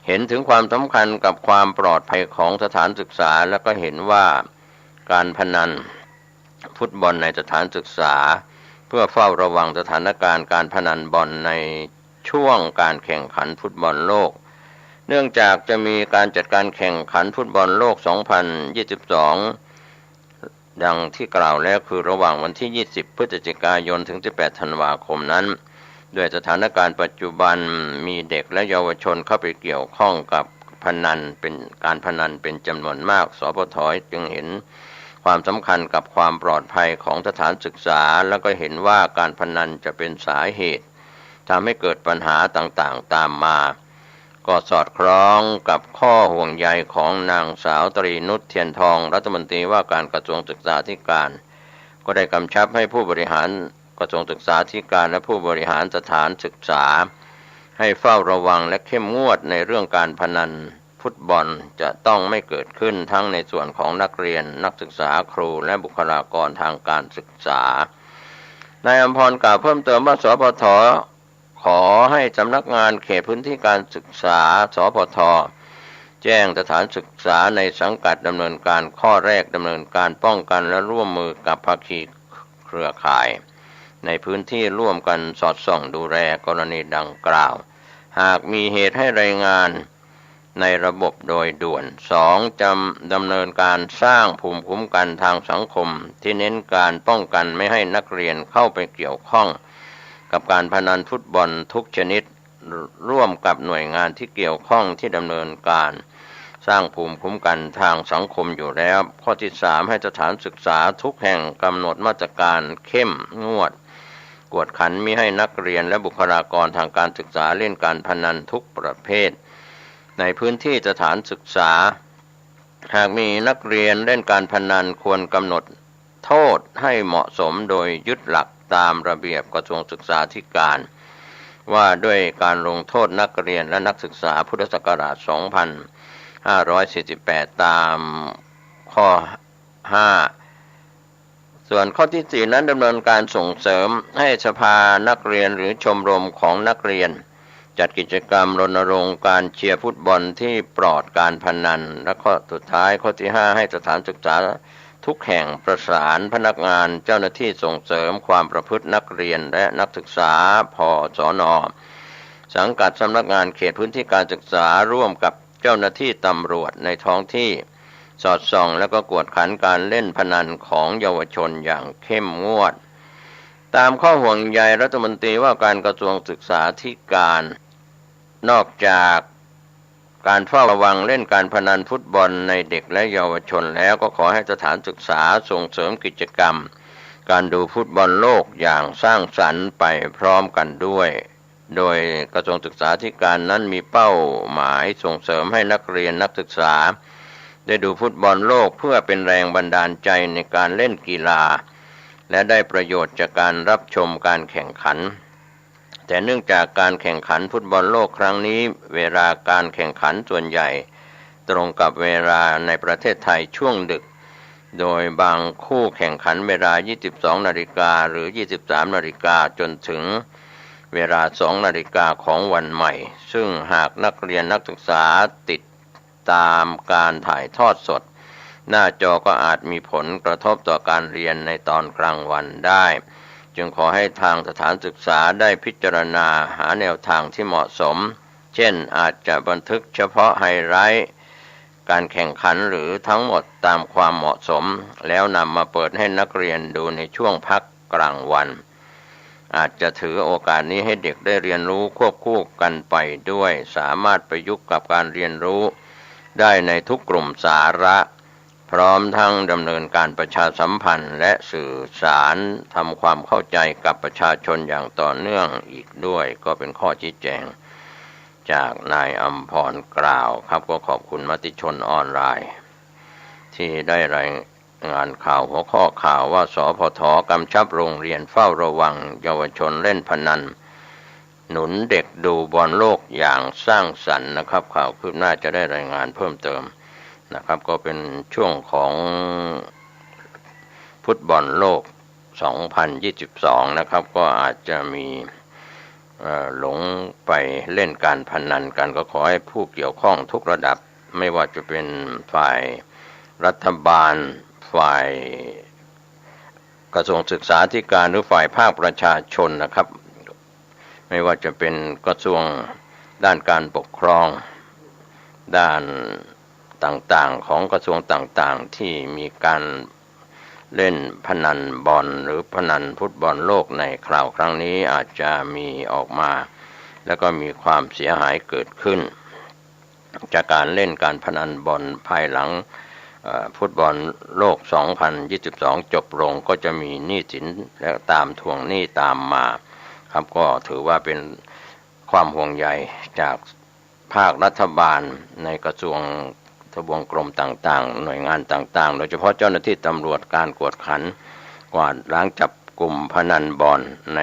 เห็นถึงความสำคัญกับความปลอดภัยของสถานศึกษาและก็เห็นว่าการพนันฟุตบอลในสถานศึกษาเพื่อเฝ้าระวังสถานการณ์การพนันบอลในช่วงการแข่งขันฟุตบอลโลกเนื่องจากจะมีการจัดการแข่งขันฟุตบอลโลก 2022 ดังที่กล่าวแล้วคือระหว่างวันที่ 20 พฤศจิกายน ถึง 18 ธันวาคมนั้นด้วยสถานการณ์ปัจจุบันมีเด็กและเยาวชนเข้าไปเกี่ยวข้องกับพนันเป็นการพนันเป็นจำนวนมากสผท.จึงเห็นความสำคัญกับความปลอดภัยของสถานศึกษาแล้วก็เห็นว่าการพนันจะเป็นสาเหตุทำให้เกิดปัญหาต่างๆตามมาก็สอดคล้องกับข้อห่วงใยของนางสาวตรีนุชเทียนทองรัฐมนตรีว่าการกระทรวงศึกษาธิการก็ได้กำชับให้ผู้บริหารกระทรวงศึกษาธิการและผู้บริหารสถานศึกษาให้เฝ้าระวังและเข้มงวดในเรื่องการพนันฟุตบอลจะต้องไม่เกิดขึ้นทั้งในส่วนของนักเรียนนักศึกษาครูและบุคลากรทางการศึกษานายอัมพรกล่าวเพิ่มเติมว่าสผท.ขอให้สำนักงานเขตพื้นที่การศึกษาสผท.แจ้งสถานศึกษาในสังกัดดำเนินการข้อแรกดำเนินการป้องกันและร่วมมือกับภาคีเครือข่ายในพื้นที่ร่วมกันสอดส่องดูแลกรณีดังกล่าวหากมีเหตุให้รายงานในระบบโดยด่วน 2. ดำเนินการสร้างภูมิคุ้มกันทางสังคมที่เน้นการป้องกันไม่ให้นักเรียนเข้าไปเกี่ยวข้องกับการพนันฟุตบอลทุกชนิดร่วมกับหน่วยงานที่เกี่ยวข้องที่ดำเนินการ สร้างภูมิคุ้มกันทางสังคมอยู่แล้วข้อที่3ให้สถานศึกษาทุกแห่งกำหนดมาตรการเข้มงวดกวดขันมิให้นักเรียนและบุคลากรทางการศึกษาเล่นการพนันทุกประเภทในพื้นที่สถานศึกษาหากมีนักเรียนเล่นการพนันควรกำหนดโทษให้เหมาะสมโดยยึดหลักตามระเบียบกระทรวงศึกษาธิการว่าด้วยการลงโทษนักเรียนและนักศึกษาพุทธศักราช 2548 ตามข้อ 5 ส่วนข้อที่ 4 นั้นดำเนินการส่งเสริมให้สภานักเรียนหรือชมรมของนักเรียนจัดกิจกรรมรณรงค์การเชียร์ฟุตบอลที่ปลอดการพนันและข้อสุดท้ายข้อที่ 5 ให้สถานศึกษาทุกแห่งประสานพนักงานเจ้าหน้าที่ส่งเสริมความประพฤตินักเรียนและนักศึกษาพสน.สังกัดสำนักงานเขตพื้นที่การศึกษาร่วมกับเจ้าหน้าที่ตำรวจในท้องที่สอดส่องและก็กวดขันการเล่นพนันของเยาวชนอย่างเข้มงวดตามข้อห่วงใยรัฐมนตรีว่าการกระทรวงศึกษาธิการนอกจากการเฝ้าระวังเล่นการพนันฟุตบอลในเด็กและเยาวชนแล้วก็ขอให้สถานศึกษาส่งเสริมกิจกรรมการดูฟุตบอลโลกอย่างสร้างสรรค์ไปพร้อมกันด้วยโดยกระทรวงศึกษาธิการนั้นมีเป้าหมายส่งเสริมให้นักเรียนนักศึกษาได้ดูฟุตบอลโลกเพื่อเป็นแรงบันดาลใจในการเล่นกีฬาและได้ประโยชน์จากการรับชมการแข่งขันแต่เนื่องจากการแข่งขันฟุตบอลโลกครั้งนี้เวลาการแข่งขันส่วนใหญ่ตรงกับเวลาในประเทศไทยช่วงดึกโดยบางคู่แข่งขันเวลา 22 นาฬิกาหรือ 23 นาฬิกาจนถึงเวลา 2 นาฬิกาของวันใหม่ซึ่งหากนักเรียนนักศึกษาติดตามการถ่ายทอดสดหน้าจอก็อาจมีผลกระทบต่อการเรียนในตอนกลางวันได้จึงขอให้ทางสถานศึกษาได้พิจารณาหาแนวทางที่เหมาะสมเช่นอาจจะบันทึกเฉพาะไฮไลท์การแข่งขันหรือทั้งหมดตามความเหมาะสมแล้วนำมาเปิดให้นักเรียนดูในช่วงพักกลางวันอาจจะถือโอกาสนี้ให้เด็กได้เรียนรู้ควบคู่กันไปด้วยสามารถประยุกต์กับการเรียนรู้ได้ในทุกกลุ่มสาระพร้อมทั้งดำเนินการประชาสัมพันธ์และสื่อสารทำความเข้าใจกับประชาชนอย่างต่อเนื่องอีกด้วยก็เป็นข้อชี้แจงจากนายอำพรกล่าวครับก็ขอบคุณมติชนออนไลน์ที่ได้รายงานข่าวหัวข้อข่าวว่าสพท.กำชับโรงเรียนเฝ้าระวังเยาวชนเล่นพนันหนุนเด็กดูบอลโลกอย่างสร้างสรรค์นะครับข่าวคืบหน้าจะได้รายงานเพิ่มเติมนะครับก็เป็นช่วงของฟุตบอลโลก 2022 นะครับก็อาจจะมีหลงไปเล่นการพนันกันก็ขอให้ผู้เกี่ยวข้องทุกระดับไม่ว่าจะเป็นฝ่ายรัฐบาลฝ่ายกระทรวงศึกษาธิการหรือฝ่ายภาคประชาชนนะครับไม่ว่าจะเป็นกระทรวงด้านการปกครองด้านต่างๆของกระทรวงต่างๆที่มีการเล่นพนันบอลหรือพนันฟุตบอลโลกในคราวครั้งนี้อาจจะมีออกมาแล้วก็มีความเสียหายเกิดขึ้นจากการเล่นการพนันบอลภายหลังฟุตบอลโลก 2022 จบลงก็จะมีหนี้สินและตามทวงหนี้ตามมาครับก็ถือว่าเป็นความห่วงใยจากภาครัฐบาลในกระทรวงทบวงกรมต่างๆหน่วยงานต่างๆโดยเฉพาะเจ้าหน้าที่ตำรวจการกวดขันกวาดล้างจับกลุ่มพนันบอลใน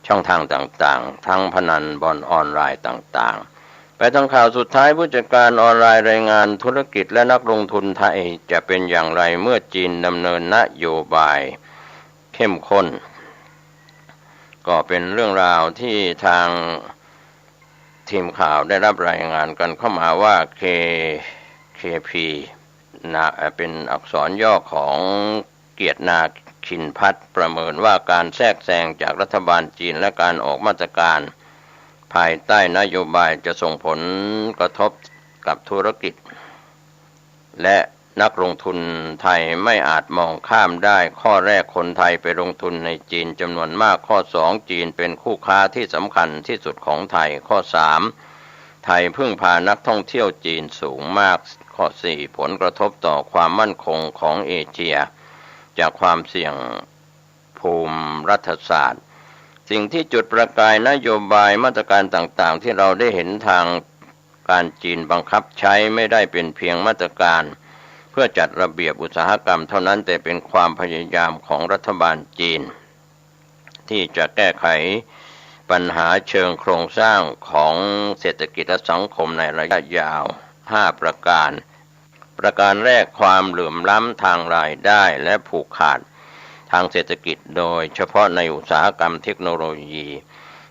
ช่องทางต่างๆทั้งพนันบอลออนไลน์ต่างๆไปทางข่าวสุดท้ายผู้จัดการออนไลน์รายงานธุรกิจและนักลงทุนไทยจะเป็นอย่างไรเมื่อจีนดำเนินนโยบายเข้มข้นก็เป็นเรื่องราวที่ทางทีมข่าวได้รับรายงานกันเข้ามาว่า KP เป็นอักษรย่อของเกียรตินาคินพัฒน์ประเมินว่าการแทรกแซงจากรัฐบาลจีนและการออกมาตรการภายใต้นโยบายจะส่งผลกระทบกับธุรกิจและนักลงทุนไทยไม่อาจมองข้ามได้ข้อแรกคนไทยไปลงทุนในจีนจำนวนมากข้อ2จีนเป็นคู่ค้าที่สำคัญที่สุดของไทยข้อ3 ไทยพึ่งพานักท่องเที่ยวจีนสูงมากข้อ 4 ผลกระทบต่อความมั่นคงของเอเชียจากความเสี่ยงภูมิรัฐศาสตร์สิ่งที่จุดประกายนโยบายมาตรการต่างๆที่เราได้เห็นทางการจีนบังคับใช้ไม่ได้เป็นเพียงมาตรการเพื่อจัดระเบียบอุตสาหกรรมเท่านั้นแต่เป็นความพยายามของรัฐบาลจีนที่จะแก้ไขปัญหาเชิงโครงสร้างของเศรษฐกิจและสังคมในระยะยาว5ประการประการแรกความเหลื่อมล้ำทางรายได้และผูกขาดทางเศรษฐกิจโดยเฉพาะในอุตสาหกรรมเทคโนโลยี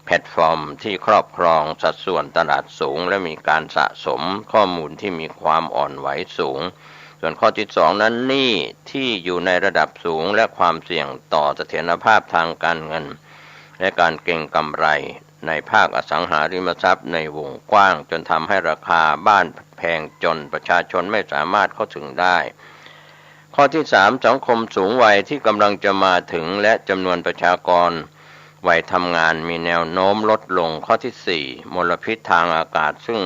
แพลตฟอร์มที่ครอบครองสัดส่วนตลาดสูงและมีการสะสมข้อมูลที่มีความอ่อนไหวสูงส่วนข้อที่2นั้นหนี้ที่อยู่ในระดับสูงและความเสี่ยงต่อเสถียรภาพทางการเงินและการเก็งกำไรในภาคอสังหาริมทรัพย์ในวงกว้างจนทำให้ราคาบ้านแพงจนประชาชนไม่สามารถเข้าถึงได้ข้อที่3สังคมสูงวัยที่กำลังจะมาถึงและจำนวนประชากรวัยทำงานมีแนวโน้มลดลงข้อที่4มลพิษทางอากาศซึ่ง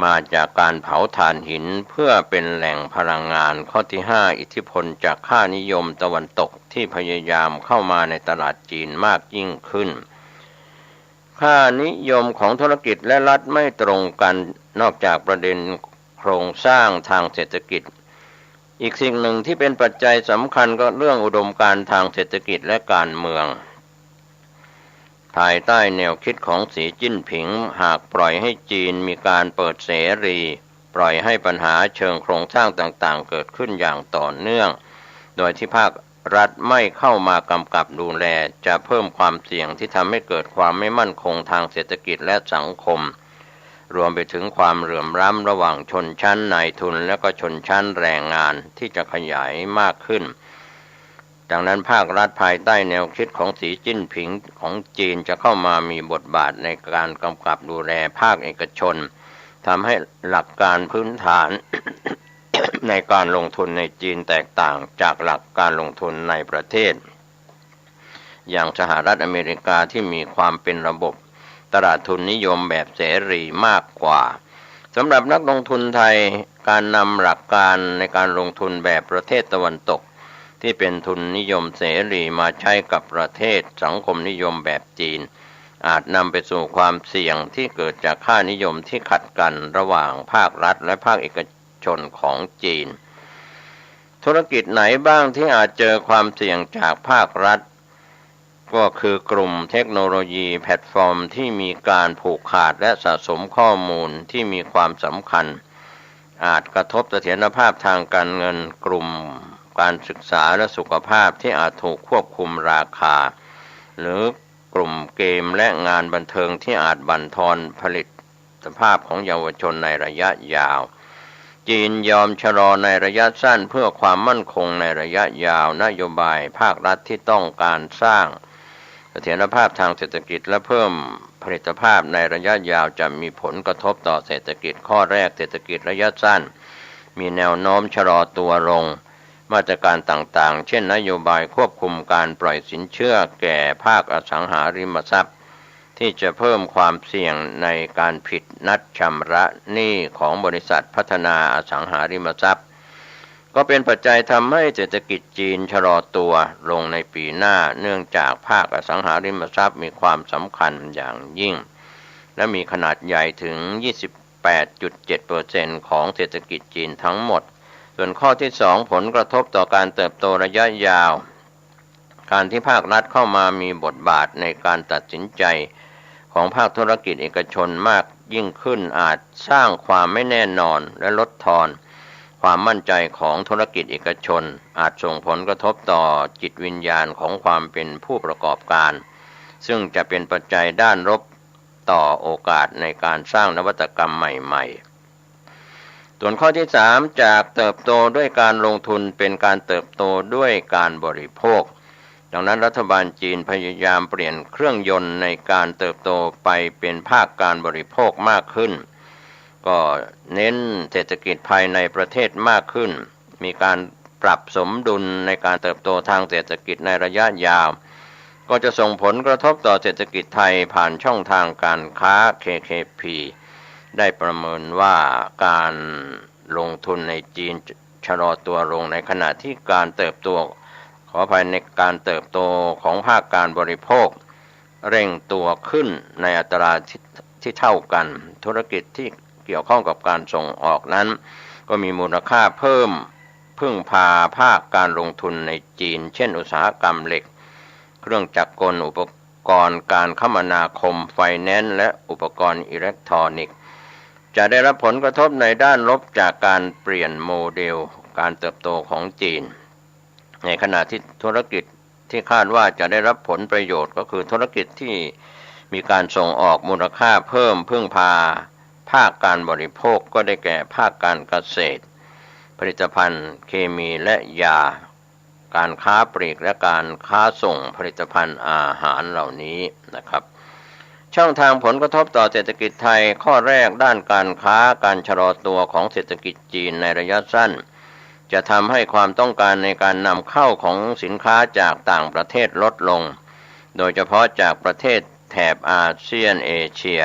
มาจากการเผาถ่านหินเพื่อเป็นแหล่งพลังงานข้อที่5อิทธิพลจากค่านิยมตะวันตกที่พยายามเข้ามาในตลาดจีนมากยิ่งขึ้นค่านิยมของธุรกิจและรัฐไม่ตรงกันนอกจากประเด็นโครงสร้างทางเศรษฐกิจอีกสิ่งหนึ่งที่เป็นปัจจัยสำคัญก็เรื่องอุดมการณ์ทางเศรษฐกิจและการเมืองภายใต้แนวคิดของสีจิ้นผิงหากปล่อยให้จีนมีการเปิดเสรีปล่อยให้ปัญหาเชิงโครงสร้างต่างๆเกิดขึ้นอย่างต่อเนื่องโดยที่ภาครัฐไม่เข้ามากำกับดูแลจะเพิ่มความเสี่ยงที่ทำให้เกิดความไม่มั่นคงทางเศรษฐกิจและสังคมรวมไปถึงความเหลื่อมล้ำระหว่างชนชั้นนายทุนและก็ชนชั้นแรงงานที่จะขยายมากขึ้นดังนั้นภาครัฐภายใต้แนวคิดของสีจิ้นผิงของจีนจะเข้ามามีบทบาทในการกำกับดูแลภาคเอกชนทำให้หลักการพื้นฐาน ในการลงทุนในจีนแตกต่างจากหลักการลงทุนในประเทศอย่างสหรัฐอเมริกาที่มีความเป็นระบบตลาดทุนนิยมแบบเสรีมากกว่าสำหรับนักลงทุนไทยการนำหลักการในการลงทุนแบบประเทศตะวันตกที่เป็นทุนนิยมเสรีมาใช้กับประเทศสังคมนิยมแบบจีนอาจนำไปสู่ความเสี่ยงที่เกิดจากค่านิยมที่ขัดกันระหว่างภาครัฐและภาคเอกชนของจีนธุรกิจไหนบ้างที่อาจเจอความเสี่ยงจากภาครัฐก็คือกลุ่มเทคโนโลยีแพลตฟอร์มที่มีการผูกขาดและสะสมข้อมูลที่มีความสำคัญอาจกระทบเสถียรภาพทางการเงินกลุ่มการศึกษาและสุขภาพที่อาจถูกควบคุมราคาหรือกลุ่มเกมและงานบันเทิงที่อาจบั่นทอนผลิตภาพของเยาวชนในระยะยาวจีนยอมชะลอในระยะสั้นเพื่อความมั่นคงในระยะยาวนโยบายภาครัฐที่ต้องการสร้างเสถียรภาพทางเศรษฐกิจและเพิ่มผลิตภาพในระยะยาวจะมีผลกระทบต่อเศรษฐกิจข้อแรกเศรษฐกิจระยะสั้นมีแนวโน้มชะลอตัวลงมาตรการต่างๆเช่นนโยบายควบคุมการปล่อยสินเชื่อแก่ภาคอสังหาริมทรัพย์ที่จะเพิ่มความเสี่ยงในการผิดนัดชำระหนี้ของบริษัทพัฒนาอสังหาริมทรัพย์ก็เป็นปัจจัยทำให้เศรษฐกิจจีนชะลอตัวลงในปีหน้าเนื่องจากภาคอสังหาริมทรัพย์มีความสำคัญอย่างยิ่งและมีขนาดใหญ่ถึง 28.7% ของเศรษฐกิจจีนทั้งหมดส่วนข้อที่2ผลกระทบต่อการเติบโตระยะยาวการที่ภาครัฐเข้ามามีบทบาทในการตัดสินใจของภาคธุรกิจเอกชนมากยิ่งขึ้นอาจสร้างความไม่แน่นอนและลดทอนความมั่นใจของธุรกิจเอกชนอาจส่งผลกระทบต่อจิตวิญญาณของความเป็นผู้ประกอบการซึ่งจะเป็นปัจจัยด้านลบต่อโอกาสในการสร้างนวัตกรรมใหม่ๆส่วนข้อที่3จากเติบโตด้วยการลงทุนเป็นการเติบโตด้วยการบริโภคดังนั้นรัฐบาลจีนพยายามเปลี่ยนเครื่องยนต์ในการเติบโตไปเป็นภาคการบริโภคมากขึ้นก็เน้นเศรษฐกิจภายในประเทศมากขึ้นมีการปรับสมดุลในการเติบโตทางเศรษฐกิจในระยะยาวก็จะส่งผลกระทบต่อเศรษฐกิจไทยผ่านช่องทางการค้า KKP ได้ประเมินว่าการลงทุนในจีนชะลอตัวลงในขณะที่การเติบโตขออภัยในการเติบโตของภาคการบริโภคเร่งตัวขึ้นในอัตราที่เท่ากันธุรกิจที่เกี่ยวข้องกับการส่งออกนั้นก็มีมูลค่าเพิ่มพึ่งพาภาคการลงทุนในจีนเช่นอุตสาหกรรมเหล็กเครื่องจักรกลอุปกรณ์การคมนาคมไฟแนนซ์และอุปกรณ์อิเล็กทรอนิกส์จะได้รับผลกระทบในด้านลบจากการเปลี่ยนโมเดลการเติบโตของจีนในขณะที่ธุรกิจที่คาดว่าจะได้รับผลประโยชน์ก็คือธุรกิจที่มีการส่งออกมูลค่าเพิ่มพึ่งพาภาคการบริโภคก็ได้แก่ภาคการเกษตรผลิตภัณฑ์เคมีและยาการค้าปลีกและการค้าส่งผลิตภัณฑ์อาหารเหล่านี้นะครับช่องทางผลกระทบต่อเศรษฐกิจไทยข้อแรกด้านการค้าการชะลอตัวของเศรษฐกิจจีนในระยะสั้นจะทำให้ความต้องการในการนำเข้าของสินค้าจากต่างประเทศลดลงโดยเฉพาะจากประเทศแถบอาเซียนเอเชีย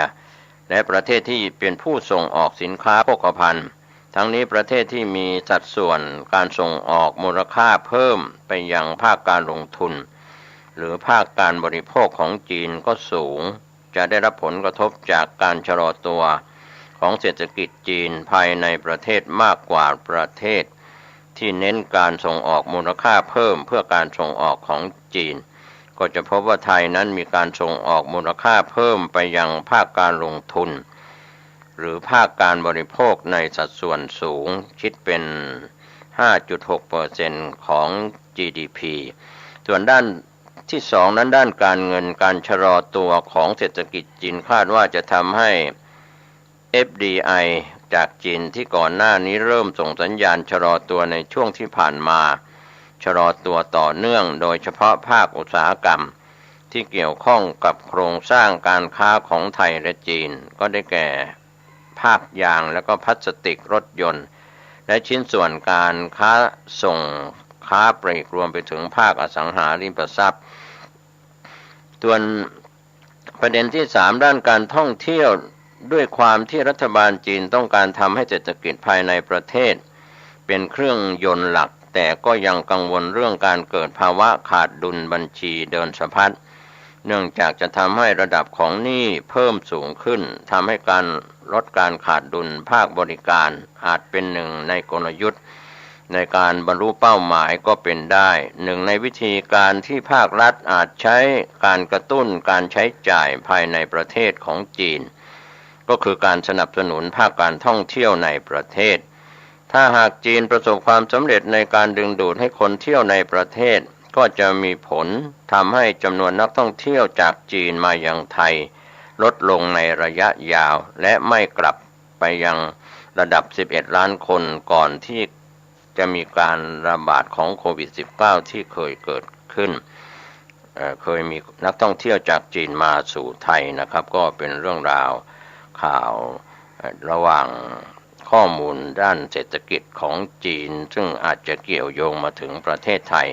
และประเทศที่เป็นผู้ส่งออกสินค้าโภคภัณฑ์ทั้งนี้ประเทศที่มีสัดส่วนการส่งออกมูลค่าเพิ่มไปยังภาคการลงทุนหรือภาคการบริโภคของจีนก็สูงจะได้รับผลกระทบจากการชะลอตัวของเศรษฐกิจจีนภายในประเทศมากกว่าประเทศที่เน้นการส่งออกมูลค่าเพิ่มเพื่อการส่งออกของจีนก็จะพบว่าไทยนั้นมีการส่งออกมูลค่าเพิ่มไปยังภาคการลงทุนหรือภาคการบริโภคในสัดส่วนสูงคิดเป็น 5.6% ของ GDP ส่วนด้านที่สองนั้นด้านการเงินการชะลอตัวของเศรษฐกิจจีนคาดว่าจะทำให้ FDI จากจีนที่ก่อนหน้านี้เริ่มส่งสัญญาณชะลอตัวในช่วงที่ผ่านมาชะลอตัวต่อเนื่องโดยเฉพาะภาคอุตสาหกรรมที่เกี่ยวข้องกับโครงสร้างการค้าของไทยและจีนก็ได้แก่ภาคยางและก็พลาสติกรถยนต์และชิ้นส่วนการค้าส่งค้าปลีกรวมไปถึงภาคอสังหาริมทรัพย์ส่วนประเด็นที่3ด้านการท่องเที่ยวด้วยความที่รัฐบาลจีนต้องการทำให้เศรษฐกิจภายในประเทศเป็นเครื่องยนต์หลักแต่ก็ยังกังวลเรื่องการเกิดภาวะขาดดุลบัญชีเดินสะพัดเนื่องจากจะทำให้ระดับของหนี้เพิ่มสูงขึ้นทำให้การลดการขาดดุลภาคบริการอาจเป็นหนึ่งในกลยุทธ์ในการบรรลุเป้าหมายก็เป็นได้หนึ่งในวิธีการที่ภาครัฐอาจใช้การกระตุ้นการใช้จ่ายภายในประเทศของจีนก็คือการสนับสนุนภาคการท่องเที่ยวในประเทศถ้าหากจีนประสบความสำเร็จในการดึงดูดให้คนเที่ยวในประเทศก็จะมีผลทำให้จำนวนนักท่องเที่ยวจากจีนมายังไทยลดลงในระยะยาวและไม่กลับไปยังระดับ11ล้านคนก่อนที่จะมีการระบาดของโควิด -19 ที่เคยเกิดขึ้นเคยมีนักท่องเที่ยวจากจีนมาสู่ไทยนะครับก็เป็นเรื่องราวข่าวระหว่างข้อมูลด้านเศรษฐกิจของจีนซึ่งอาจจะเกี่ยวโยงมาถึงประเทศไทย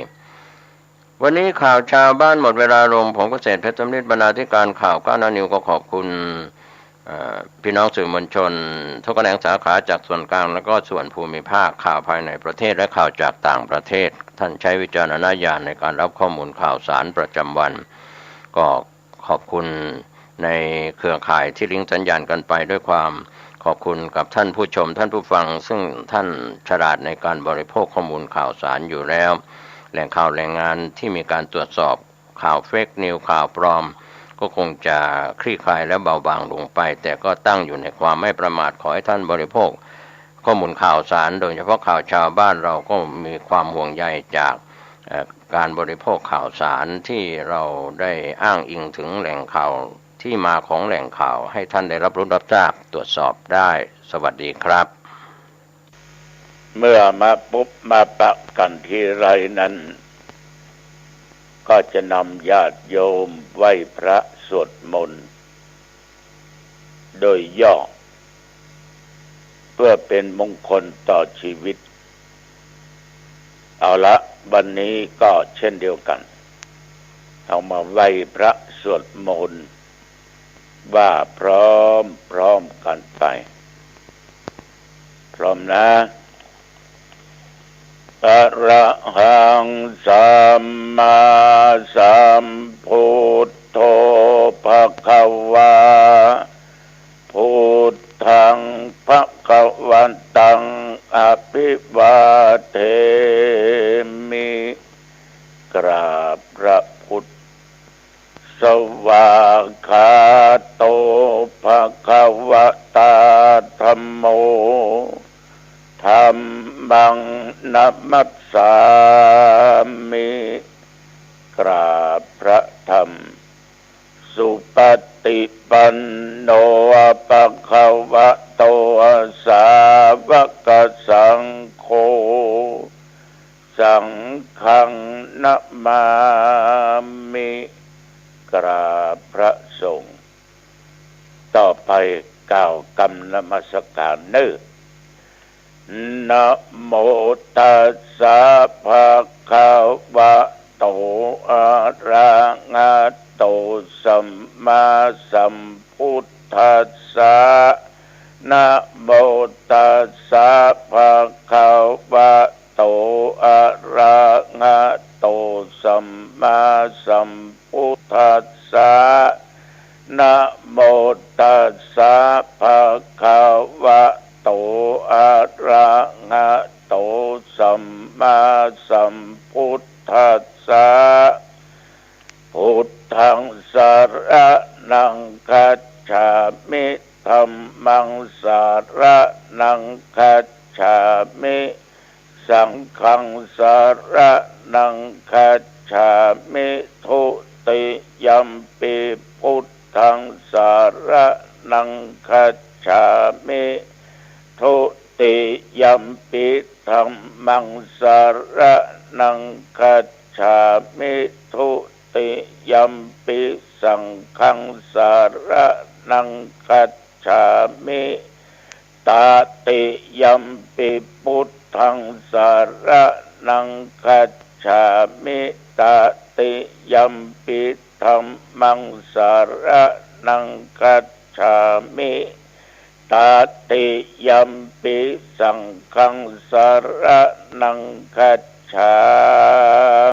วันนี้ข่าวชาวบ้านหมดเวลาลงผมเกษตรเพชรสำริดบรรณาธิการข่าว9 นิวก็ขอบคุณพี่น้องสื่อมวลชนทุกแขนงสาขาจากส่วนกลางและก็ส่วนภูมิภาคข่าวภายในประเทศและข่าวจากต่างประเทศท่านใช้วิจารณญาณในการรับข้อมูลข่าวสารประจำวันก็ขอบคุณในเครือข่ายที่ลิงก์สัญญาณกันไปด้วยความขอบคุณกับท่านผู้ชมท่านผู้ฟังซึ่งท่านฉลาดในการบริโภคข้อมูลข่าวสารอยู่แล้วแหล่งข่าวแหล่งงานที่มีการตรวจสอบข่าวเฟกนิวข่าวปลอมก็คงจะคลี่คลายและเบาบางลงไปแต่ก็ตั้งอยู่ในความไม่ประมาทขอให้ท่านบริโภคข้อมูลข่าวสารโดยเฉพาะข่าวชาวบ้านเราก็มีความห่วงใยจากการบริโภคข่าวสารที่เราได้อ้างอิงถึงแหล่งข่าวที่มาของแหล่งข่าวให้ท่านได้รับรู้รับทราบตรวจสอบได้สวัสดีครับเมื่อมาปุ๊บมาปะกันทีไรนั้นก็จะนำญาติโยมไหว้พระสวดมนต์โดยย่อเพื่อเป็นมงคลต่อชีวิตเอาละวันนี้ก็เช่นเดียวกันเอามาไหว้พระสวดมนต์ ว่าพร้อมกันไปพร้อมนะอะระหังสัมมาสัมพุทโธภคะวาพุทธังภคะวันตังอภิวาเทมิกราบพระพุทธสวากขาโตภคะวะตาธัมโมธัมมังนัมมัสสามิกราบพระธรรมสุปฏิปันโนภะคะวะโตสาวกสังโฆสังฆังนะมามิกราบพระสงฆ์ต่อไปกล่าวกำนมัสการเนื้อนะโมตัสสะภะคะวะโตอะระหะโตสัมมาสัมพุทธัสสะนะโมตัสสะภะคะวะโตอะระหะโตสัมมาสัมพุทธัสสะนะโมตัสสะภะคะวะโตอะระหะโตสัมมาสัมพุทธัสสะพุทธังสรณังคัจฉามิธัมมังสรณังคัจฉามิสังฆังสรณังคัจฉามิทุติยัมปิพุทธังสรณังคัจฉามิทุติยัมปิธัมมังสรณังคัจฉามิทุติยัมปิสังฆังสรณังคัจฉามิตติยัมปิพุทธังสรณังคัจฉามิตติยัมปิธัมมังสรณังคัจฉามิตติยัมปิสังฆังสรณังคัจฉา